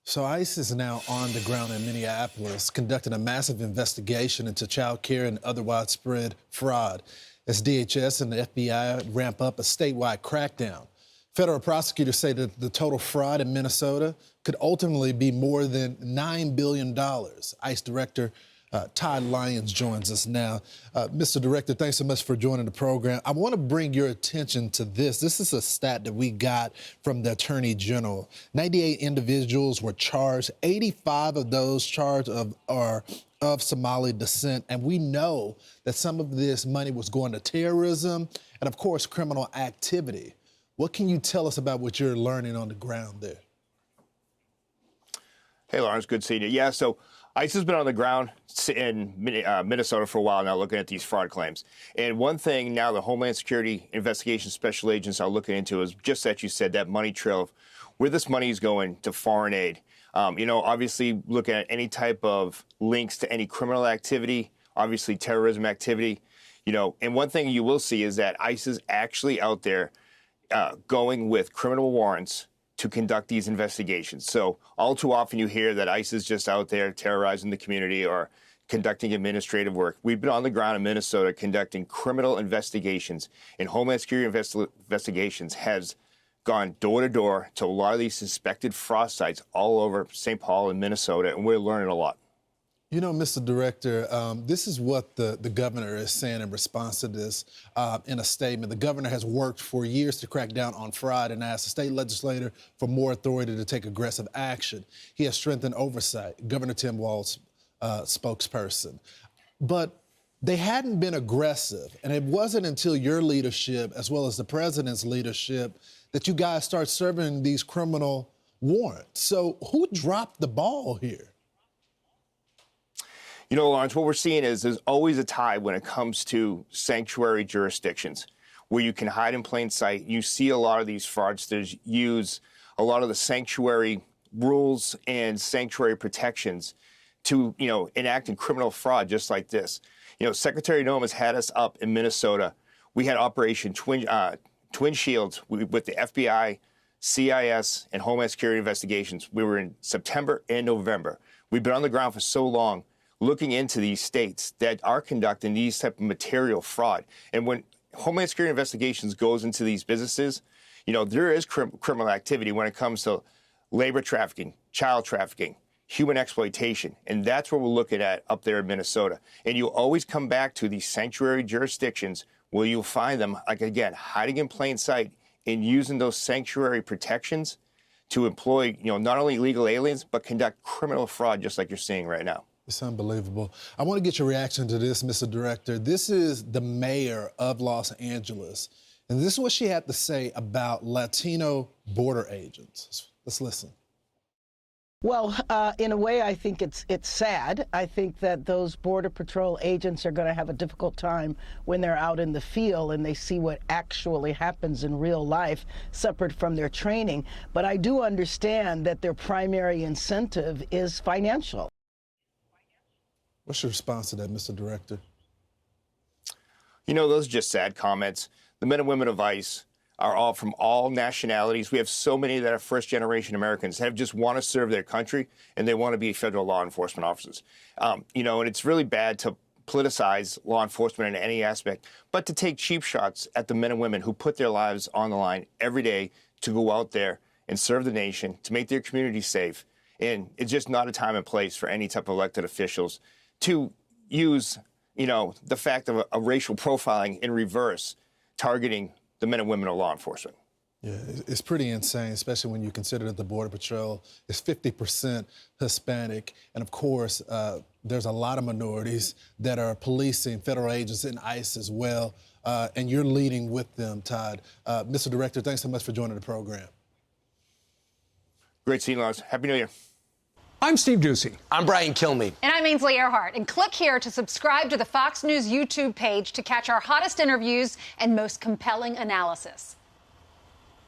So ICE is now on the ground in Minneapolis, conducting a massive investigation into child care and other widespread fraud, as DHS and the FBI ramp up a statewide crackdown. Federal prosecutors say that the total fraud in Minnesota could ultimately be more than $9 billion. ICE Director Todd Lyons joins us now. Mr. Director, thanks so much for joining the program. I want to bring your attention to this. This is a stat that we got from the Attorney General. 98 individuals were charged. 85 of those charged are of Somali descent. And we know that some of this money was going to terrorism and, of course, criminal activity. What can you tell us about what you're learning on the ground there? Hey, Lawrence, good seeing you. Yeah, so ICE has been on the ground in Minnesota for a while now looking at these fraud claims. And one thing now the Homeland Security Investigation Special Agents are looking into is just that you said, that money trail of where this money is going to foreign aid. Obviously looking at any type of links to any criminal activity, obviously terrorism activity. And one thing you will see is that ICE is actually out there going with criminal warrants to conduct these investigations. So all too often you hear that ICE is just out there terrorizing the community or conducting administrative work. We've been on the ground in Minnesota conducting criminal investigations, and Homeland Security investigations has gone door to door to a lot of these suspected fraud sites all over St. Paul and Minnesota, and we're learning a lot. You know, Mr. Director, this is what the governor is saying in response to this in a statement. The governor has worked for years to crack down on fraud and asked the state legislature for more authority to take aggressive action. He has strengthened oversight, Governor Tim Walz's spokesperson. But they hadn't been aggressive, and it wasn't until your leadership, as well as the president's leadership, that you guys start serving these criminal warrants. So who dropped the ball here? Lawrence, what we're seeing is there's always a tie when it comes to sanctuary jurisdictions where you can hide in plain sight. You see a lot of these fraudsters use a lot of the sanctuary rules and sanctuary protections to, enact in criminal fraud just like this. Secretary Noem has had us up in Minnesota. We had Operation Twin Shields with the FBI, CIS, and Homeland Security investigations. We were in September and November. We've been on the ground for so long looking into these states that are conducting these type of material fraud. And when Homeland Security investigations goes into these businesses, there is criminal activity when it comes to labor trafficking, child trafficking, human exploitation. And that's what we're looking at up there in Minnesota. And you always come back to these sanctuary jurisdictions where you'll find them, like, again, hiding in plain sight and using those sanctuary protections to employ, not only illegal aliens, but conduct criminal fraud just like you're seeing right now. It's unbelievable. I want to get your reaction to this, Mr. Director. This is the mayor of Los Angeles, and this is what she had to say about Latino border agents. Let's listen. Well, in a way, I think it's sad. I think that those Border Patrol agents are going to have a difficult time when they're out in the field and they see what actually happens in real life, separate from their training. But I do understand that their primary incentive is financial. What's your response to that, Mr. Director? Those are just sad comments. The men and women of ICE are all from all nationalities. We have so many that are first-generation Americans that just want to serve their country, and they want to be federal law enforcement officers. And it's really bad to politicize law enforcement in any aspect, but to take cheap shots at the men and women who put their lives on the line every day to go out there and serve the nation, to make their community safe. And it's just not a time and place for any type of elected officials to use, the fact of a racial profiling in reverse, targeting the men and women of law enforcement. Yeah, it's pretty insane, especially when you consider that the Border Patrol is 50% Hispanic. And of course, there's a lot of minorities that are policing federal agents in ICE as well. And you're leading with them, Todd. Mr. Director, thanks so much for joining the program. Great seeing you, Lawrence. Happy New Year. I'm Steve Ducey. I'm Brian Kilmeade. And I'm Ainsley Earhart. And click here to subscribe to the Fox News YouTube page to catch our hottest interviews and most compelling analysis.